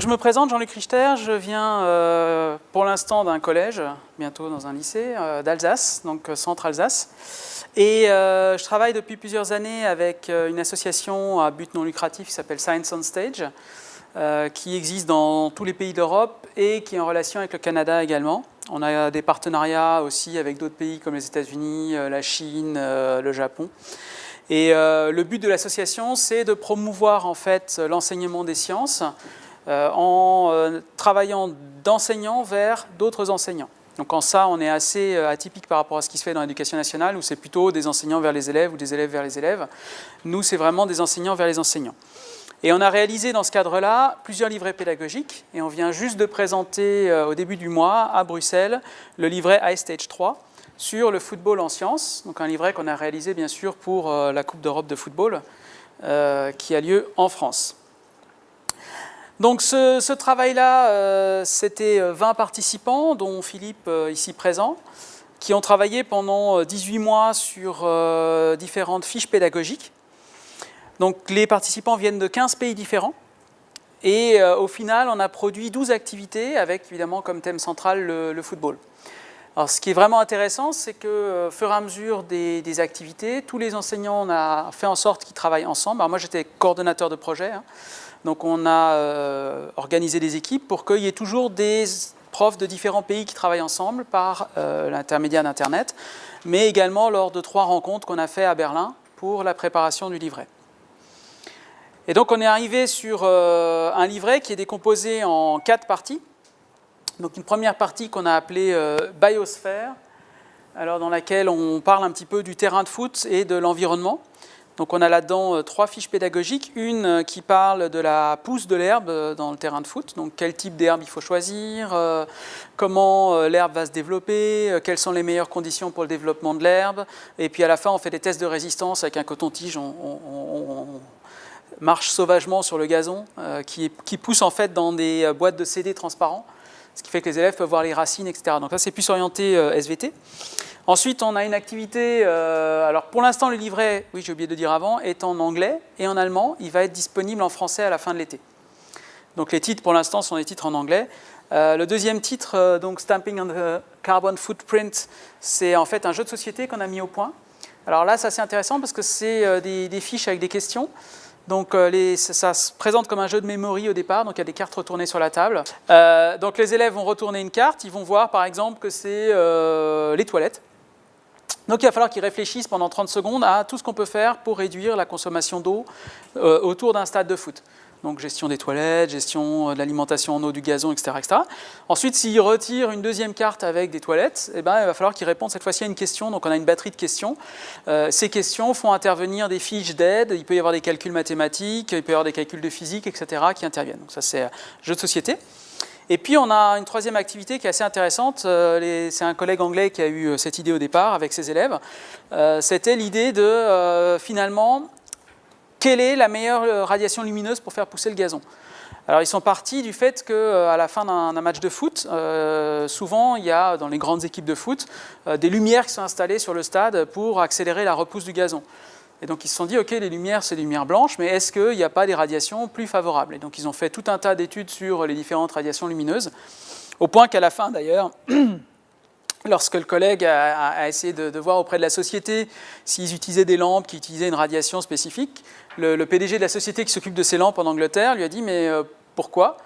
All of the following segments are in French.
Je me présente, Jean-Luc Richter, je viens pour l'instant d'un collège, bientôt dans un lycée, d'Alsace, donc Centre Alsace. Et je travaille depuis plusieurs années avec une association à but non lucratif qui s'appelle Science on Stage, qui existe dans tous les pays d'Europe et qui est en relation avec le Canada également. On a des partenariats aussi avec d'autres pays comme les États-Unis, la Chine, le Japon. Et le but de l'association, c'est de promouvoir en fait l'enseignement des sciences en travaillant d'enseignants vers d'autres enseignants. Donc en ça, on est assez atypique par rapport à ce qui se fait dans l'éducation nationale, où c'est plutôt des enseignants vers les élèves ou des élèves vers les élèves. Nous, c'est vraiment des enseignants vers les enseignants. Et on a réalisé dans ce cadre-là plusieurs livrets pédagogiques, et on vient juste de présenter au début du mois à Bruxelles le livret iStage 3 sur le football en sciences, donc un livret qu'on a réalisé bien sûr pour la Coupe d'Europe de football qui a lieu en France. Donc ce travail-là, c'était 20 participants, dont Philippe ici présent, qui ont travaillé pendant 18 mois sur différentes fiches pédagogiques. Donc les participants viennent de 15 pays différents. Et au final, on a produit 12 activités avec évidemment comme thème central le football. Alors, ce qui est vraiment intéressant, c'est que, au fur et à mesure des activités, tous les enseignants, on a fait en sorte qu'ils travaillent ensemble. Alors moi, j'étais coordonnateur de projet, donc on a organisé des équipes pour qu'il y ait toujours des profs de différents pays qui travaillent ensemble par l'intermédiaire d'Internet, mais également lors de 3 rencontres qu'on a fait à Berlin pour la préparation du livret. Et donc on est arrivé sur un livret qui est décomposé en 4 parties. Donc une première partie qu'on a appelée Biosphère, alors dans laquelle on parle un petit peu du terrain de foot et de l'environnement. Donc on a là-dedans 3 fiches pédagogiques, une qui parle de la pousse de l'herbe dans le terrain de foot, donc quel type d'herbe il faut choisir, comment l'herbe va se développer, quelles sont les meilleures conditions pour le développement de l'herbe, et puis à la fin on fait des tests de résistance avec un coton-tige, on marche sauvagement sur le gazon qui pousse en fait dans des boîtes de CD transparents, ce qui fait que les élèves peuvent voir les racines, etc. Donc là c'est plus orienté SVT. Ensuite, on a une activité, alors pour l'instant le livret, oui j'ai oublié de dire avant, est en anglais et en allemand. Il va être disponible en français à la fin de l'été. Donc les titres pour l'instant sont des titres en anglais. Le deuxième titre, donc Stamping on the Carbon Footprint, c'est en fait un jeu de société qu'on a mis au point. Alors là c'est assez intéressant parce que c'est des fiches avec des questions. Donc ça se présente comme un jeu de memory au départ, donc il y a des cartes retournées sur la table. Donc les élèves vont retourner une carte, ils vont voir par exemple que c'est les toilettes. Donc il va falloir qu'ils réfléchissent pendant 30 secondes à tout ce qu'on peut faire pour réduire la consommation d'eau autour d'un stade de foot. Donc gestion des toilettes, gestion de l'alimentation en eau du gazon, etc., etc. Ensuite, s'ils retirent une deuxième carte avec des toilettes, eh ben, il va falloir qu'ils répondent cette fois-ci à une question. Donc on a une batterie de questions. Ces questions font intervenir des fiches d'aide. Il peut y avoir des calculs mathématiques, il peut y avoir des calculs de physique, etc. qui interviennent. Donc ça c'est jeu de société. Et puis on a une troisième activité qui est assez intéressante. C'est un collègue anglais qui a eu cette idée au départ avec ses élèves. C'était l'idée de finalement... Quelle est la meilleure radiation lumineuse pour faire pousser le gazon? Alors ils sont partis du fait qu'à la fin d'un match de foot, souvent il y a dans les grandes équipes de foot des lumières qui sont installées sur le stade pour accélérer la repousse du gazon. Et donc ils se sont dit, ok, les lumières c'est des lumières blanches, mais est-ce qu'il n'y a pas des radiations plus favorables? Et donc ils ont fait tout un tas d'études sur les différentes radiations lumineuses, au point qu'à la fin d'ailleurs, lorsque le collègue a essayé de voir auprès de la société s'ils utilisaient des lampes qui utilisaient une radiation spécifique, le PDG de la société qui s'occupe de ces lampes en Angleterre lui a dit « mais pourquoi ?»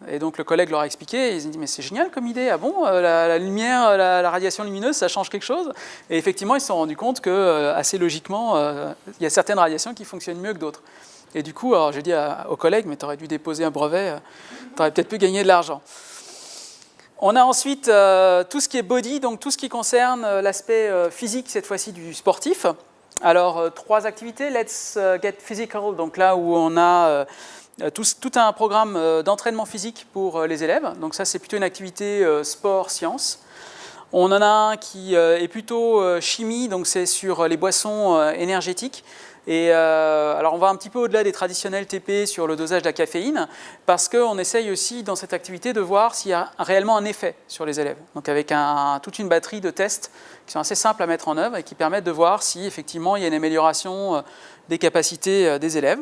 Et donc le collègue leur a expliqué, et ils ont dit « mais c'est génial comme idée, ah bon, la lumière, la radiation lumineuse, ça change quelque chose ?» Et effectivement, ils se sont rendus compte que, assez logiquement, il y a certaines radiations qui fonctionnent mieux que d'autres. Et du coup, alors j'ai dit au collègue « mais tu aurais dû déposer un brevet, tu aurais peut-être pu gagner de l'argent ». On a ensuite tout ce qui est body, donc tout ce qui concerne l'aspect physique, cette fois-ci du sportif. Alors, 3 activités, Let's Get Physical, donc là où on a tout un programme d'entraînement physique pour les élèves. Donc ça, c'est plutôt une activité sport-science. On en a un qui est plutôt chimie, donc c'est sur les boissons énergétiques. Et alors on va un petit peu au-delà des traditionnels TP sur le dosage de la caféine, parce qu'on essaye aussi dans cette activité de voir s'il y a réellement un effet sur les élèves. Donc avec toute une batterie de tests qui sont assez simples à mettre en œuvre et qui permettent de voir si effectivement il y a une amélioration des capacités des élèves.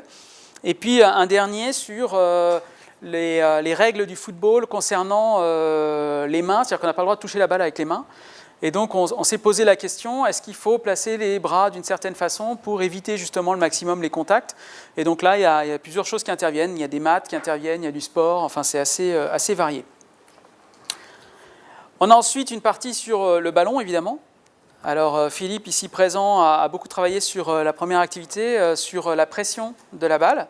Et puis un dernier sur les règles du football concernant les mains, c'est-à-dire qu'on n'a pas le droit de toucher la balle avec les mains. Et donc on s'est posé la question, est-ce qu'il faut placer les bras d'une certaine façon pour éviter justement le maximum les contacts? Et donc là, il y a plusieurs choses qui interviennent, il y a des maths qui interviennent, il y a du sport, enfin c'est assez varié. On a ensuite une partie sur le ballon, évidemment. Alors Philippe, ici présent, a beaucoup travaillé sur la première activité, sur la pression de la balle.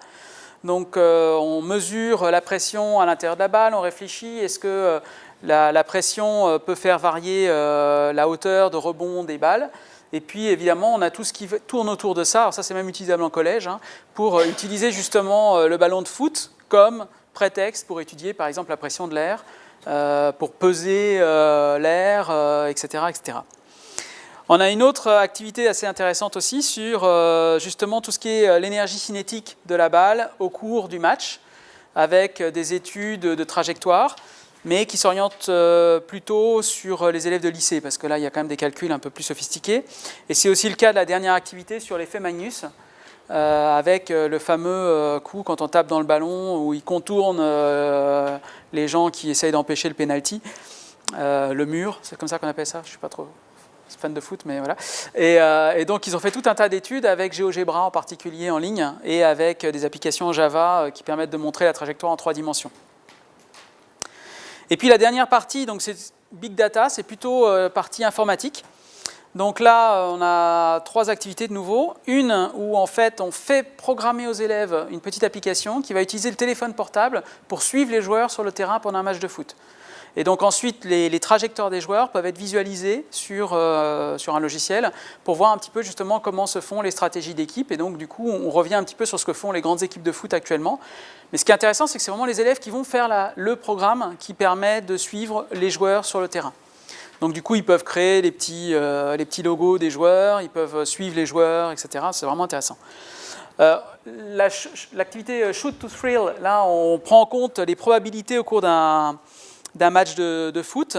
Donc on mesure la pression à l'intérieur de la balle, on réfléchit, est-ce que la pression peut faire varier la hauteur de rebond des balles. Et puis évidemment, on a tout ce qui tourne autour de ça. Alors ça, c'est même utilisable en collège, pour utiliser justement le ballon de foot comme prétexte pour étudier par exemple la pression de l'air, pour peser l'air, etc., etc. On a une autre activité assez intéressante aussi sur justement tout ce qui est l'énergie cinétique de la balle au cours du match, avec des études de trajectoire, mais qui s'oriente plutôt sur les élèves de lycée, parce que là, il y a quand même des calculs un peu plus sophistiqués. Et c'est aussi le cas de la dernière activité sur l'effet Magnus, avec le fameux coup quand on tape dans le ballon, où il contourne les gens qui essayent d'empêcher le penalty, le mur, c'est comme ça qu'on appelle ça, je ne suis pas trop fan de foot, mais voilà. Et donc, ils ont fait tout un tas d'études avec GeoGebra en particulier en ligne, et avec des applications en Java qui permettent de montrer la trajectoire en 3 dimensions. Et puis la dernière partie, donc c'est Big Data, c'est plutôt partie informatique. Donc là, on a 3 activités de nouveau. Une où en fait, on fait programmer aux élèves une petite application qui va utiliser le téléphone portable pour suivre les joueurs sur le terrain pendant un match de foot. Et donc ensuite, les trajectoires des joueurs peuvent être visualisées sur un logiciel pour voir un petit peu justement comment se font les stratégies d'équipe. Et donc du coup, on revient un petit peu sur ce que font les grandes équipes de foot actuellement. Mais ce qui est intéressant, c'est que c'est vraiment les élèves qui vont faire le programme qui permet de suivre les joueurs sur le terrain. Donc du coup, ils peuvent créer les petits logos des joueurs, ils peuvent suivre les joueurs, etc. C'est vraiment intéressant. L'activité Shoot to Thrill, là, on prend en compte les probabilités au cours d'un match de foot,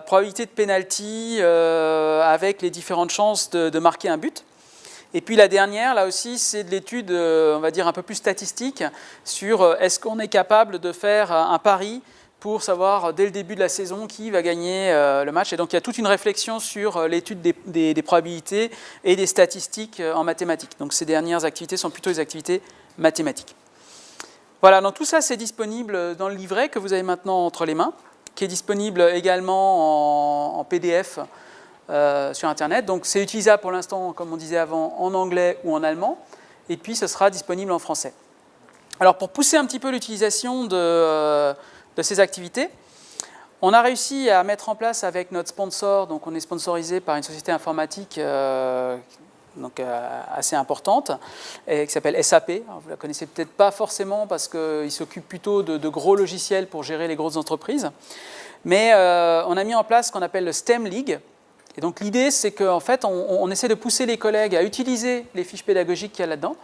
probabilité de penalty avec les différentes chances de marquer un but. Et puis la dernière, là aussi, c'est de l'étude, on va dire, un peu plus statistique sur est-ce qu'on est capable de faire un pari pour savoir dès le début de la saison qui va gagner le match. Et donc il y a toute une réflexion sur l'étude des probabilités et des statistiques en mathématiques. Donc ces dernières activités sont plutôt des activités mathématiques. Voilà, donc tout ça c'est disponible dans le livret que vous avez maintenant entre les mains, qui est disponible également en PDF sur Internet. Donc c'est utilisable pour l'instant, comme on disait avant, en anglais ou en allemand, et puis ce sera disponible en français. Alors pour pousser un petit peu l'utilisation de ces activités, on a réussi à mettre en place avec notre sponsor, donc on est sponsorisé par une société informatique assez importante, et qui s'appelle SAP. Alors, vous ne la connaissez peut-être pas forcément parce qu'il s'occupe plutôt de gros logiciels pour gérer les grosses entreprises. Mais on a mis en place ce qu'on appelle le STEM League. Et donc l'idée, c'est qu'en fait, on essaie de pousser les collègues à utiliser les fiches pédagogiques qu'il y a là-dedans,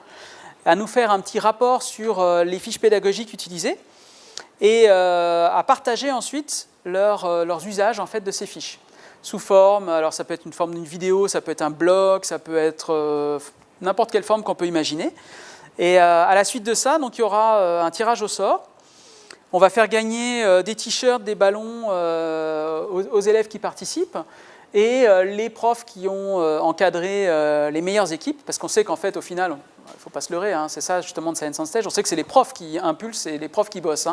à nous faire un petit rapport sur les fiches pédagogiques utilisées, et à partager ensuite leurs usages en fait, de ces fiches. Sous forme, alors ça peut être une forme d'une vidéo, ça peut être un blog, ça peut être n'importe quelle forme qu'on peut imaginer. Et à la suite de ça, donc, il y aura un tirage au sort. On va faire gagner des t-shirts, des ballons aux élèves qui participent, et les profs qui ont encadré les meilleures équipes, parce qu'on sait qu'en fait, au final, il ne faut pas se leurrer, hein, c'est ça justement de Science on Stage, on sait que c'est les profs qui impulsent et les profs qui bossent.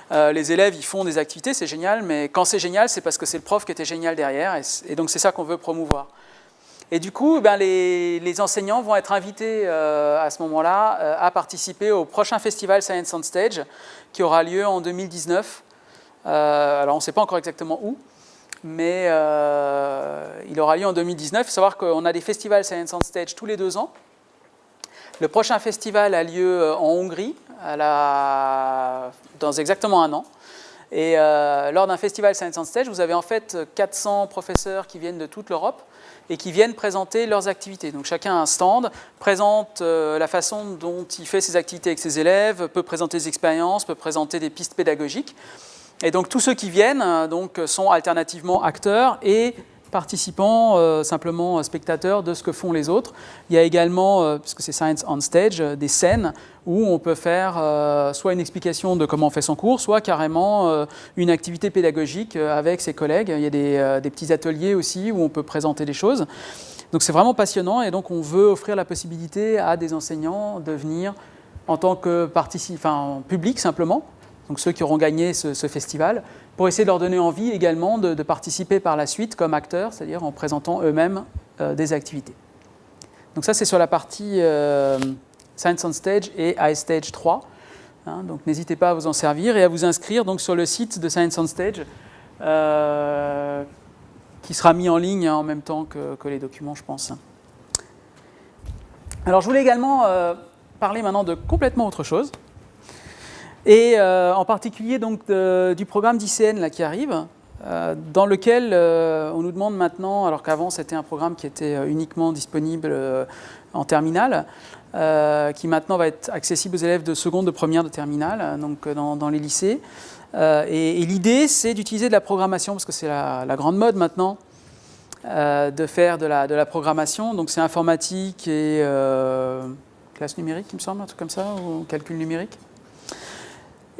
Les élèves, ils font des activités, c'est génial, mais quand c'est génial, c'est parce que c'est le prof qui était génial derrière, et donc c'est ça qu'on veut promouvoir. Et du coup, les enseignants vont être invités à ce moment-là à participer au prochain festival Science on Stage, qui aura lieu en 2019. Alors on ne sait pas encore exactement où, mais il aura lieu en 2019. Il faut savoir qu'on a des festivals Science on Stage tous les 2 ans. Le prochain festival a lieu en Hongrie, dans exactement 1 an. Et lors d'un festival Science on Stage, vous avez en fait 400 professeurs qui viennent de toute l'Europe et qui viennent présenter leurs activités. Donc chacun a un stand, présente la façon dont il fait ses activités avec ses élèves, peut présenter des expériences, peut présenter des pistes pédagogiques. Et donc tous ceux qui viennent donc, sont alternativement acteurs et participant, simplement spectateur de ce que font les autres. Il y a également, puisque c'est Science on Stage, des scènes où on peut faire soit une explication de comment on fait son cours, soit carrément une activité pédagogique avec ses collègues. Il y a des petits ateliers aussi où on peut présenter des choses. Donc c'est vraiment passionnant et donc on veut offrir la possibilité à des enseignants de venir en tant que public simplement, donc ceux qui auront gagné ce festival, pour essayer de leur donner envie également de participer par la suite comme acteurs, c'est-à-dire en présentant eux-mêmes des activités. Donc ça c'est sur la partie Science on Stage et iStage 3. Hein, donc n'hésitez pas à vous en servir et à vous inscrire donc, sur le site de Science on Stage qui sera mis en ligne en même temps que les documents, je pense. Alors je voulais également parler maintenant de complètement autre chose. Et en particulier donc, du programme d'ICN là, qui arrive, dans lequel on nous demande maintenant, alors qu'avant c'était un programme qui était uniquement disponible en terminale, qui maintenant va être accessible aux élèves de seconde, de première, de terminale, donc dans les lycées. Et l'idée c'est d'utiliser de la programmation, parce que c'est la grande mode maintenant, de faire de la programmation. Donc c'est informatique et classe numérique, il me semble, un truc comme ça, ou calcul numérique.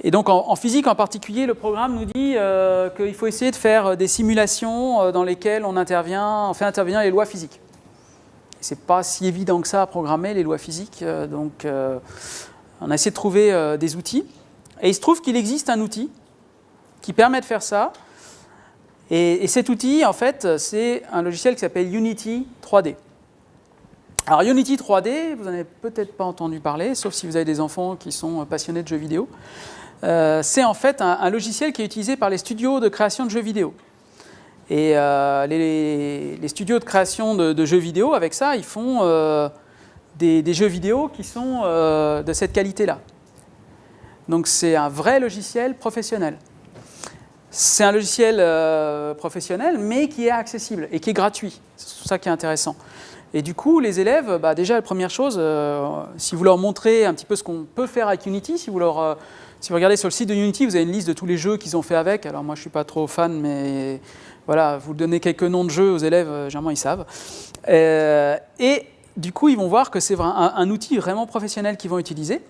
Et donc en physique en particulier, le programme nous dit qu'il faut essayer de faire des simulations dans lesquelles on fait intervenir les lois physiques. Ce n'est pas si évident que ça à programmer, les lois physiques, donc on a essayé de trouver des outils. Et il se trouve qu'il existe un outil qui permet de faire ça. Et cet outil, en fait, c'est un logiciel qui s'appelle Unity 3D. Alors Unity 3D, vous n'en avez peut-être pas entendu parler, sauf si vous avez des enfants qui sont passionnés de jeux vidéo. C'est en fait un logiciel qui est utilisé par les studios de création de jeux vidéo. Et les studios de création de jeux vidéo, avec ça, ils font des jeux vidéo qui sont de cette qualité-là. Donc c'est un vrai logiciel professionnel. C'est un logiciel professionnel, mais qui est accessible et qui est gratuit. C'est ça qui est intéressant. Et du coup, les élèves, déjà, la première chose, si vous leur montrez un petit peu ce qu'on peut faire avec Unity, si vous regardez sur le site de Unity, vous avez une liste de tous les jeux qu'ils ont fait avec. Alors moi, je ne suis pas trop fan, mais voilà, vous donnez quelques noms de jeux aux élèves, généralement, ils savent. Et du coup, ils vont voir que c'est un outil vraiment professionnel qu'ils vont utiliser.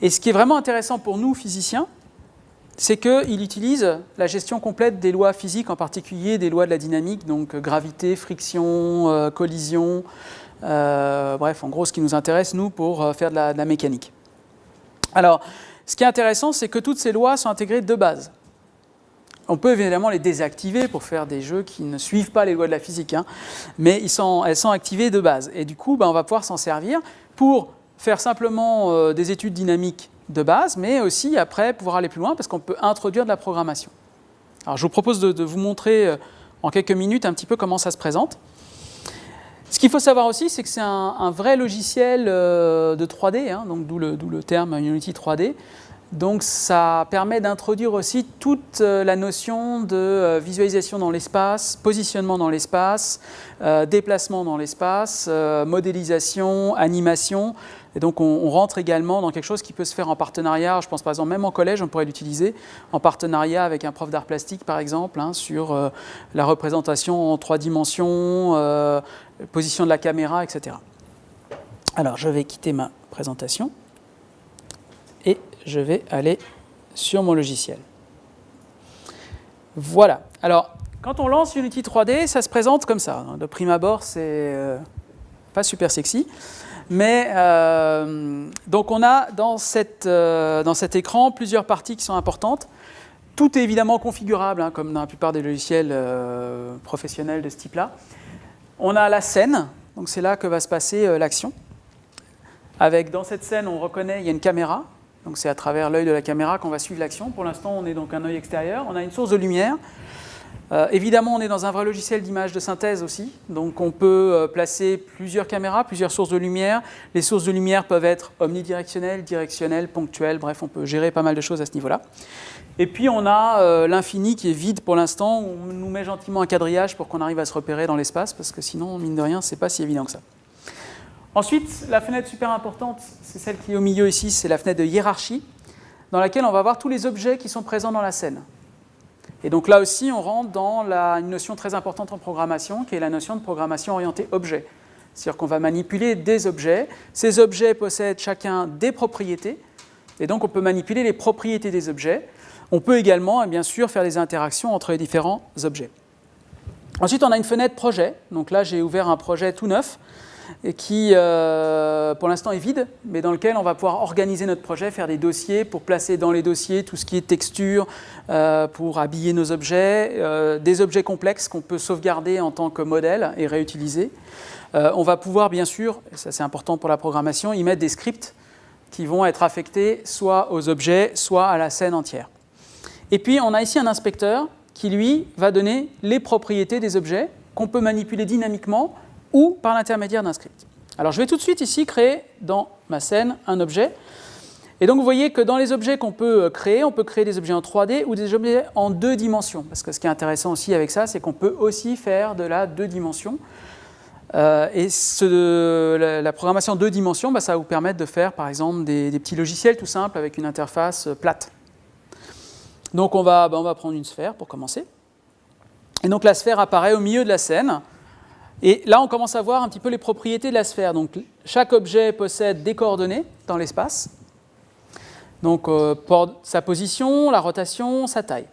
Et ce qui est vraiment intéressant pour nous, physiciens, c'est qu'il utilise la gestion complète des lois physiques, en particulier des lois de la dynamique, donc gravité, friction, collision, bref, en gros, ce qui nous intéresse, nous, pour faire de la mécanique. Alors, ce qui est intéressant, c'est que toutes ces lois sont intégrées de base. On peut évidemment les désactiver pour faire des jeux qui ne suivent pas les lois de la physique, hein, mais elles sont activées de base. Et du coup, on va pouvoir s'en servir pour faire simplement des études dynamiques de base, mais aussi après pouvoir aller plus loin parce qu'on peut introduire de la programmation. Alors je vous propose de vous montrer en quelques minutes un petit peu comment ça se présente. Ce qu'il faut savoir aussi, c'est que c'est un vrai logiciel de 3D, hein, donc d'où le terme Unity 3D. Donc ça permet d'introduire aussi toute la notion de visualisation dans l'espace, positionnement dans l'espace, déplacement dans l'espace, modélisation, animation. Et donc on rentre également dans quelque chose qui peut se faire en partenariat, je pense par exemple même en collège on pourrait l'utiliser, en partenariat avec un prof d'art plastique par exemple, hein, sur la représentation en 3 dimensions, position de la caméra, etc. Alors je vais quitter ma présentation et je vais aller sur mon logiciel. Voilà, alors quand on lance Unity 3D, ça se présente comme ça. De prime abord, c'est pas super sexy. Mais donc on a dans cet écran plusieurs parties qui sont importantes. Tout est évidemment configurable, hein, comme dans la plupart des logiciels professionnels de ce type-là. On a la scène, donc c'est là que va se passer l'action. Dans cette scène, on reconnaît, il y a une caméra, donc c'est à travers l'œil de la caméra qu'on va suivre l'action. Pour l'instant, on est donc un œil extérieur. On a une source de lumière. Évidemment, on est dans un vrai logiciel d'image de synthèse aussi, donc on peut placer plusieurs caméras, plusieurs sources de lumière. Les sources de lumière peuvent être omnidirectionnelles, directionnelles, ponctuelles, bref, on peut gérer pas mal de choses à ce niveau-là. Et puis on a l'infini qui est vide pour l'instant, où on nous met gentiment un quadrillage pour qu'on arrive à se repérer dans l'espace, parce que sinon, mine de rien, c'est pas si évident que ça. Ensuite, la fenêtre super importante, c'est celle qui est au milieu ici, c'est la fenêtre de hiérarchie, dans laquelle on va voir tous les objets qui sont présents dans la scène. Et donc là aussi, on rentre dans une notion très importante en programmation, qui est la notion de programmation orientée objet. C'est-à-dire qu'on va manipuler des objets. Ces objets possèdent chacun des propriétés, et donc on peut manipuler les propriétés des objets. On peut également, bien sûr, faire des interactions entre les différents objets. Ensuite, on a une fenêtre projet. Donc là, j'ai ouvert un projet tout neuf, et qui, pour l'instant, est vide, mais dans lequel on va pouvoir organiser notre projet, faire des dossiers pour placer dans les dossiers tout ce qui est texture, pour habiller nos objets, des objets complexes qu'on peut sauvegarder en tant que modèle et réutiliser. On va pouvoir, bien sûr, et ça c'est important pour la programmation, y mettre des scripts qui vont être affectés soit aux objets, soit à la scène entière. Et puis, on a ici un inspecteur qui, lui, va donner les propriétés des objets qu'on peut manipuler dynamiquement ou par l'intermédiaire d'un script. Alors je vais tout de suite ici créer dans ma scène un objet. Et donc vous voyez que dans les objets qu'on peut créer, on peut créer des objets en 3D ou des objets en 2 dimensions. Parce que ce qui est intéressant aussi avec ça, c'est qu'on peut aussi faire de la 2 dimensions. La programmation en 2 dimensions, ça va vous permettre de faire par exemple des petits logiciels tout simples avec une interface plate. Donc on va prendre une sphère pour commencer. Et donc la sphère apparaît au milieu de la scène. Et là, on commence à voir un petit peu les propriétés de la sphère. Donc, chaque objet possède des coordonnées dans l'espace. Donc, sa position, la rotation, sa taille.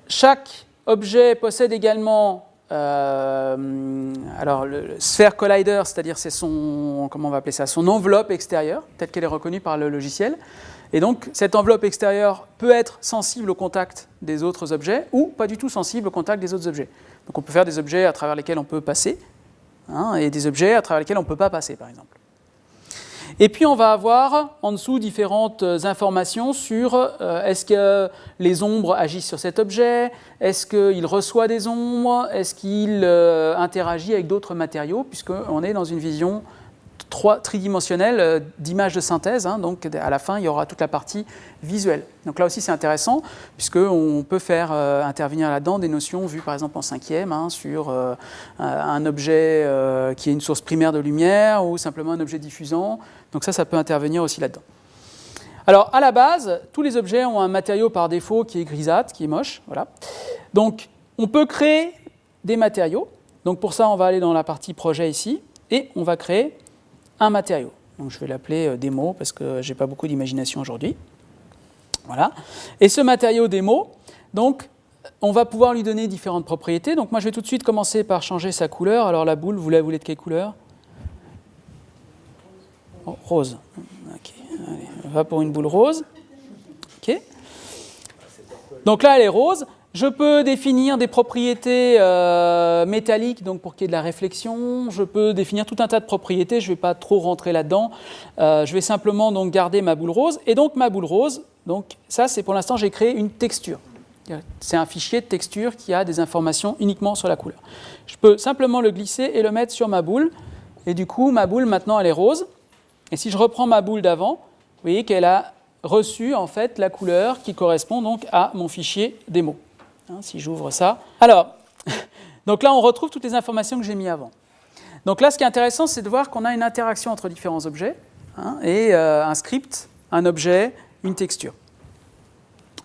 Chaque objet possède également le Sphere Collider, c'est-à-dire c'est son enveloppe extérieure, telle qu'elle est reconnue par le logiciel. Et donc, cette enveloppe extérieure peut être sensible au contact des autres objets ou pas du tout sensible au contact des autres objets. Donc, on peut faire des objets à travers lesquels on peut passer et des objets à travers lesquels on ne peut pas passer, par exemple. Et puis, on va avoir en dessous différentes informations sur est-ce que les ombres agissent sur cet objet, est-ce qu'il reçoit des ombres, est-ce qu'il interagit avec d'autres matériaux, puisqu'on est dans une vision tridimensionnelle d'image de synthèse, donc à la fin il y aura toute la partie visuelle. Donc là aussi c'est intéressant puisqu'on peut faire intervenir là-dedans des notions vues par exemple en 5e sur un objet qui est une source primaire de lumière ou simplement un objet diffusant. Donc ça peut intervenir aussi là-dedans. Alors à la base, tous les objets ont un matériau par défaut qui est grisâtre, qui est moche. Voilà. Donc on peut créer des matériaux. Donc pour ça on va aller dans la partie projet ici et on va créer un matériau. Donc je vais l'appeler démo parce que je n'ai pas beaucoup d'imagination aujourd'hui. Voilà. Et ce matériau démo, donc, on va pouvoir lui donner différentes propriétés. Donc moi je vais tout de suite commencer par changer sa couleur. Alors la boule, vous la voulez de quelle couleur ? Rose. Ok. Allez, on va pour une boule rose. Ok. Donc là elle est rose. Je peux définir des propriétés métalliques, donc pour qu'il y ait de la réflexion. Je peux définir tout un tas de propriétés. Je ne vais pas trop rentrer là-dedans. Je vais simplement donc garder ma boule rose. Et donc ma boule rose, donc ça c'est pour l'instant j'ai créé une texture. C'est un fichier de texture qui a des informations uniquement sur la couleur. Je peux simplement le glisser et le mettre sur ma boule. Et du coup ma boule maintenant elle est rose. Et si je reprends ma boule d'avant, vous voyez qu'elle a reçu en fait la couleur qui correspond donc à mon fichier démo. Si j'ouvre ça. Alors, donc là, on retrouve toutes les informations que j'ai mises avant. Donc là, ce qui est intéressant, c'est de voir qu'on a une interaction entre différents objets et un script, un objet, une texture.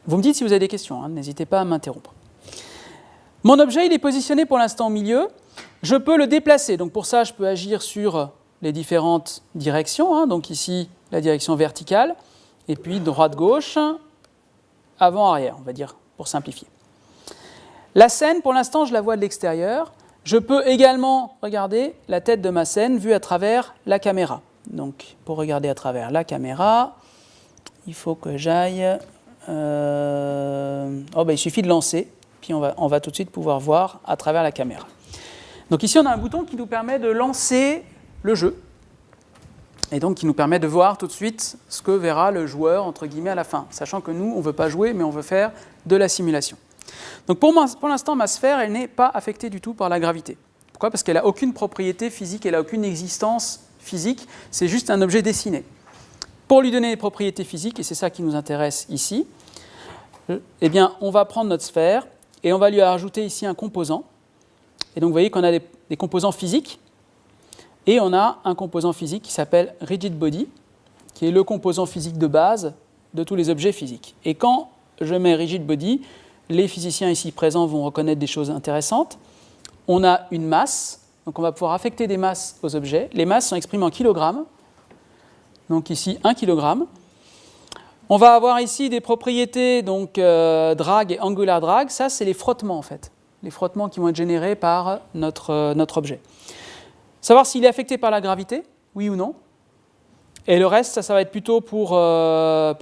Vous me dites si vous avez des questions, n'hésitez pas à m'interrompre. Mon objet, il est positionné pour l'instant au milieu. Je peux le déplacer. Donc pour ça, je peux agir sur les différentes directions. Donc ici, la direction verticale, et puis droite-gauche, avant-arrière, on va dire, pour simplifier. La scène, pour l'instant, je la vois de l'extérieur. Je peux également regarder la tête de ma scène vue à travers la caméra. Donc, pour regarder à travers la caméra, il faut que j'aille... il suffit de lancer, puis on va tout de suite pouvoir voir à travers la caméra. Donc ici, on a un bouton qui nous permet de lancer le jeu, et donc qui nous permet de voir tout de suite ce que verra le joueur, entre guillemets, à la fin, sachant que nous, on ne veut pas jouer, mais on veut faire de la simulation. Donc pour l'instant, ma sphère, elle n'est pas affectée du tout par la gravité. Pourquoi ? Parce qu'elle n'a aucune propriété physique, elle n'a aucune existence physique, c'est juste un objet dessiné. Pour lui donner des propriétés physiques, et c'est ça qui nous intéresse ici, eh bien, on va prendre notre sphère et on va lui rajouter ici un composant. Et donc vous voyez qu'on a des composants physiques, et on a un composant physique qui s'appelle Rigid Body, qui est le composant physique de base de tous les objets physiques. Et quand je mets Rigid Body, les physiciens ici présents vont reconnaître des choses intéressantes. On a une masse, donc on va pouvoir affecter des masses aux objets. Les masses sont exprimées en kilogrammes, donc ici 1 kg. On va avoir ici des propriétés, donc drag et angular drag. Ça, c'est les frottements en fait, les frottements qui vont être générés par notre objet. Savoir s'il est affecté par la gravité, oui ou non. Et le reste, ça va être plutôt pour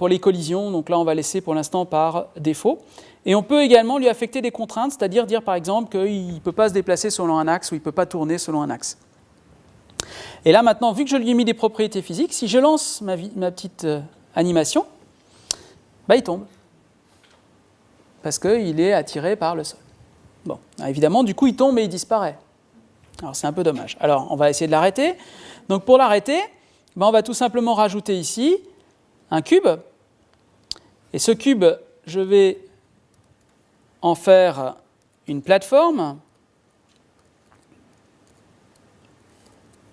les collisions. Donc là, on va laisser pour l'instant par défaut. Et on peut également lui affecter des contraintes, c'est-à-dire dire par exemple qu'il ne peut pas se déplacer selon un axe ou il ne peut pas tourner selon un axe. Et là maintenant, vu que je lui ai mis des propriétés physiques, si je lance ma petite animation, il tombe. Parce qu'il est attiré par le sol. Bon, évidemment, du coup, il tombe et il disparaît. Alors c'est un peu dommage. Alors on va essayer de l'arrêter. Donc pour l'arrêter, on va tout simplement rajouter ici un cube. Et ce cube, je vais en faire une plateforme.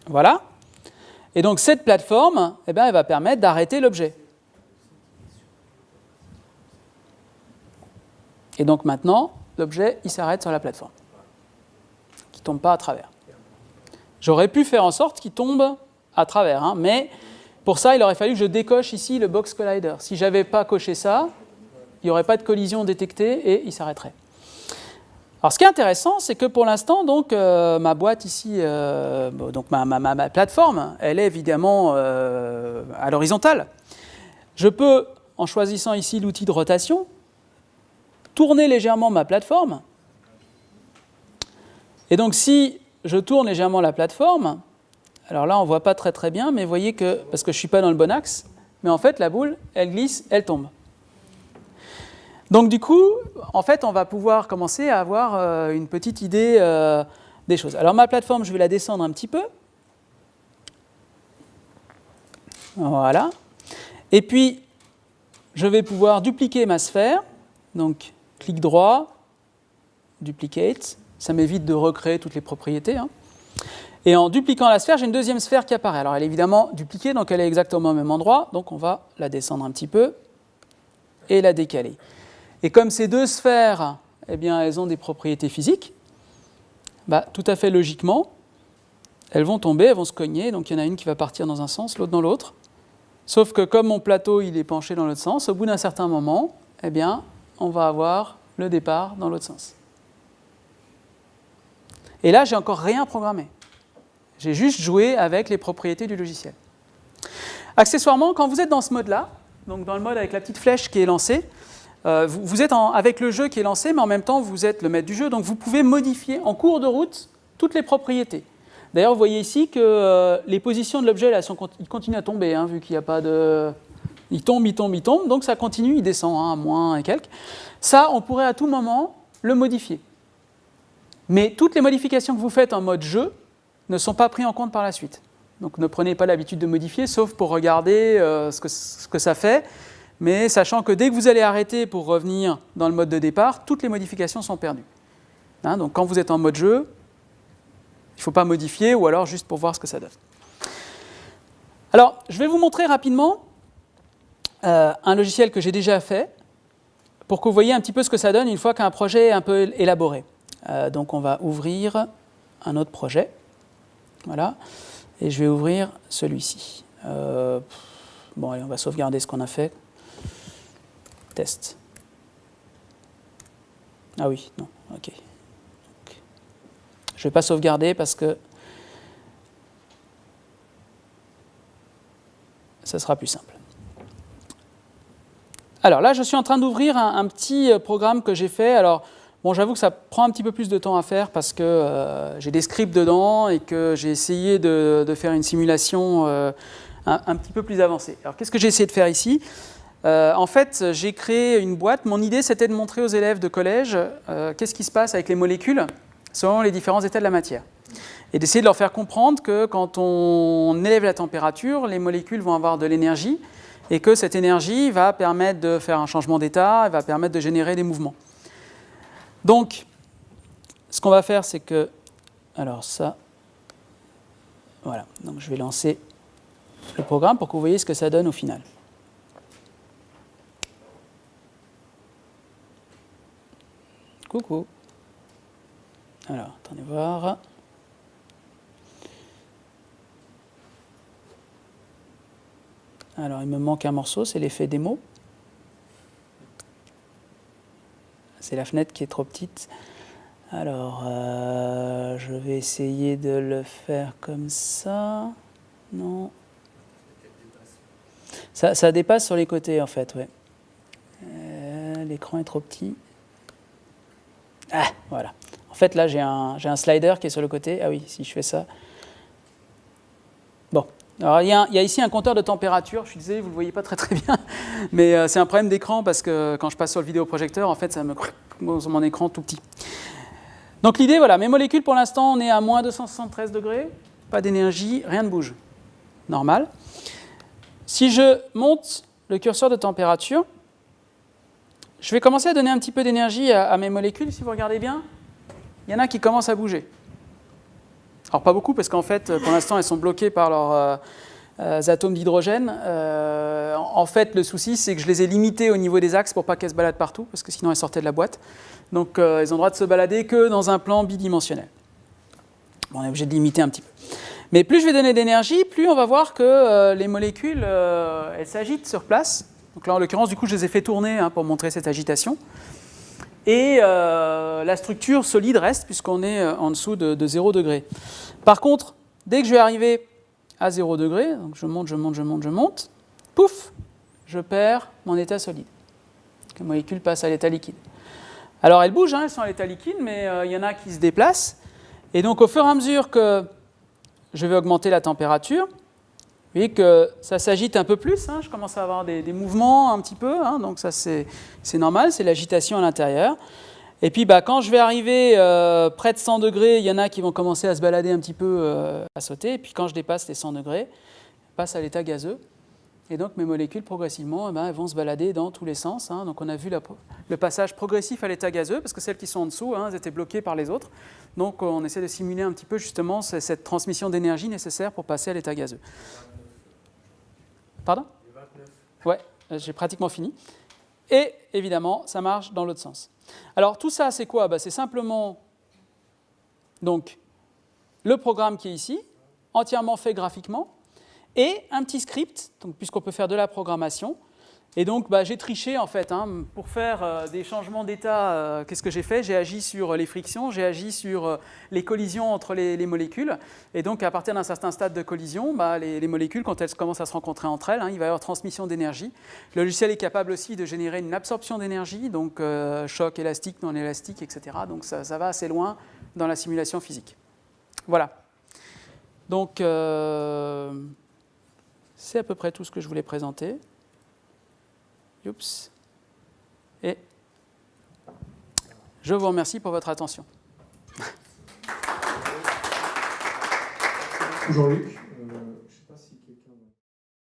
Voilà. Et donc cette plateforme, elle va permettre d'arrêter l'objet. Et donc maintenant, l'objet, il s'arrête sur la plateforme. Qui ne tombe pas à travers. J'aurais pu faire en sorte qu'il tombe à travers, mais pour ça, il aurait fallu que je décoche ici le box collider. Si je n'avais pas coché ça, il n'y aurait pas de collision détectée et il s'arrêterait. Alors ce qui est intéressant, c'est que pour l'instant, donc, ma boîte ici, donc ma plateforme, elle est évidemment à l'horizontale. Je peux, en choisissant ici l'outil de rotation, tourner légèrement ma plateforme. Et donc si je tourne légèrement la plateforme, alors là on ne voit pas très très bien, mais vous voyez que, parce que je ne suis pas dans le bon axe, mais en fait la boule, elle glisse, elle tombe. Donc du coup, en fait, on va pouvoir commencer à avoir une petite idée des choses. Alors ma plateforme, je vais la descendre un petit peu. Voilà. Et puis, je vais pouvoir dupliquer ma sphère. Donc, clic droit, duplicate. Ça m'évite de recréer toutes les propriétés. Et en dupliquant la sphère, j'ai une deuxième sphère qui apparaît. Alors elle est évidemment dupliquée, donc elle est exactement au même endroit. Donc on va la descendre un petit peu et la décaler. Et comme ces deux sphères, elles ont des propriétés physiques, tout à fait logiquement, elles vont tomber, elles vont se cogner. Donc il y en a une qui va partir dans un sens, l'autre dans l'autre. Sauf que comme mon plateau il est penché dans l'autre sens, au bout d'un certain moment, on va avoir le départ dans l'autre sens. Et là, j'ai encore rien programmé. J'ai juste joué avec les propriétés du logiciel. Accessoirement, quand vous êtes dans ce mode-là, donc dans le mode avec la petite flèche qui est lancée, vous êtes avec le jeu qui est lancé, mais en même temps, vous êtes le maître du jeu, donc vous pouvez modifier en cours de route toutes les propriétés. D'ailleurs, vous voyez ici que les positions de l'objet, ils continuent à tomber, vu qu'il n'y a pas de... Il tombe, donc ça continue, il descend à moins et quelques. Ça, on pourrait à tout moment le modifier. Mais toutes les modifications que vous faites en mode jeu ne sont pas prises en compte par la suite. Donc ne prenez pas l'habitude de modifier, sauf pour regarder ce que ça fait. Mais sachant que dès que vous allez arrêter pour revenir dans le mode de départ, toutes les modifications sont perdues. Donc quand vous êtes en mode jeu, il ne faut pas modifier, ou alors juste pour voir ce que ça donne. Alors, je vais vous montrer rapidement un logiciel que j'ai déjà fait, pour que vous voyez un petit peu ce que ça donne une fois qu'un projet est un peu élaboré. Donc on va ouvrir un autre projet. Voilà. Et je vais ouvrir celui-ci. Bon, allez, on va sauvegarder ce qu'on a fait. Test. Ah oui, non, ok. Je ne vais pas sauvegarder parce que ça sera plus simple. Alors là, je suis en train d'ouvrir un petit programme que j'ai fait. Alors, bon, j'avoue que ça prend un petit peu plus de temps à faire parce que j'ai des scripts dedans et que j'ai essayé de faire une simulation un petit peu plus avancée. Alors, qu'est-ce que j'ai essayé de faire ici ? En fait, j'ai créé une boîte. Mon idée, c'était de montrer aux élèves de collège qu'est-ce qui se passe avec les molécules selon les différents états de la matière. Et d'essayer de leur faire comprendre que quand on élève la température, les molécules vont avoir de l'énergie et que cette énergie va permettre de faire un changement d'état, elle va permettre de générer des mouvements. Donc, ce qu'on va faire, c'est que... Alors ça... Voilà. Donc je vais lancer le programme pour que vous voyez ce que ça donne au final. Coucou. Alors, attendez voir. Alors, il me manque un morceau, c'est l'effet démo. C'est la fenêtre qui est trop petite. Alors, je vais essayer de le faire comme ça. Non. Ça dépasse sur les côtés, en fait, ouais. L'écran est trop petit. Ah, voilà. En fait, là, j'ai un slider qui est sur le côté. Ah oui, si je fais ça. Bon. Alors, il y a ici un compteur de température. Je suis désolé, vous ne le voyez pas très très bien. Mais c'est un problème d'écran parce que quand je passe sur le vidéoprojecteur, en fait, ça me sur mon écran tout petit. Donc l'idée, voilà, mes molécules, pour l'instant, on est à moins 273 degrés. Pas d'énergie, rien ne bouge. Normal. Si je monte le curseur de température, je vais commencer à donner un petit peu d'énergie à mes molécules. Si vous regardez bien, il y en a qui commencent à bouger. Alors pas beaucoup, parce qu'en fait, pour l'instant, elles sont bloquées par leurs atomes d'hydrogène. En fait, le souci, c'est que je les ai limitées au niveau des axes pour pas qu'elles se baladent partout, parce que sinon elles sortaient de la boîte. Donc elles ont le droit de se balader que dans un plan bidimensionnel. Bon, on est obligé de limiter un petit peu. Mais plus je vais donner d'énergie, plus on va voir que les molécules, elles s'agitent sur place. Donc là, en l'occurrence, du coup, je les ai fait tourner pour montrer cette agitation. Et la structure solide reste, puisqu'on est en dessous de 0 degré. Par contre, dès que je vais arriver à 0 degré, donc je monte, pouf, je perds mon état solide. Les molécules passent à l'état liquide. Alors elles bougent, elles sont à l'état liquide, mais il y en a qui se déplacent. Et donc au fur et à mesure que je vais augmenter la température, vous voyez que ça s'agite un peu plus, je commence à avoir des mouvements un petit peu, donc ça c'est normal, c'est l'agitation à l'intérieur. Et puis quand je vais arriver près de 100 degrés, il y en a qui vont commencer à se balader un petit peu, à sauter, et puis quand je dépasse les 100 degrés, je passe à l'état gazeux. Et donc mes molécules, progressivement, elles vont se balader dans tous les sens. Donc on a vu le passage progressif à l'état gazeux, parce que celles qui sont en dessous, elles étaient bloquées par les autres. Donc on essaie de simuler un petit peu justement cette transmission d'énergie nécessaire pour passer à l'état gazeux. Pardon ? Ouais, j'ai pratiquement fini. Et évidemment, ça marche dans l'autre sens. Alors tout ça, c'est quoi ? C'est simplement donc, le programme qui est ici, entièrement fait graphiquement, et un petit script, puisqu'on peut faire de la programmation. Et donc, j'ai triché, en fait, pour faire des changements d'état. Qu'est-ce que j'ai fait ? J'ai agi sur les frictions, j'ai agi sur les collisions entre les molécules. Et donc, à partir d'un certain stade de collision, les molécules, quand elles commencent à se rencontrer entre elles, il va y avoir transmission d'énergie. Le logiciel est capable aussi de générer une absorption d'énergie, donc choc élastique, non élastique, etc. Donc, ça va assez loin dans la simulation physique. Voilà. Donc, c'est à peu près tout ce que je voulais présenter. Oups. Et je vous remercie pour votre attention. Jean-Luc.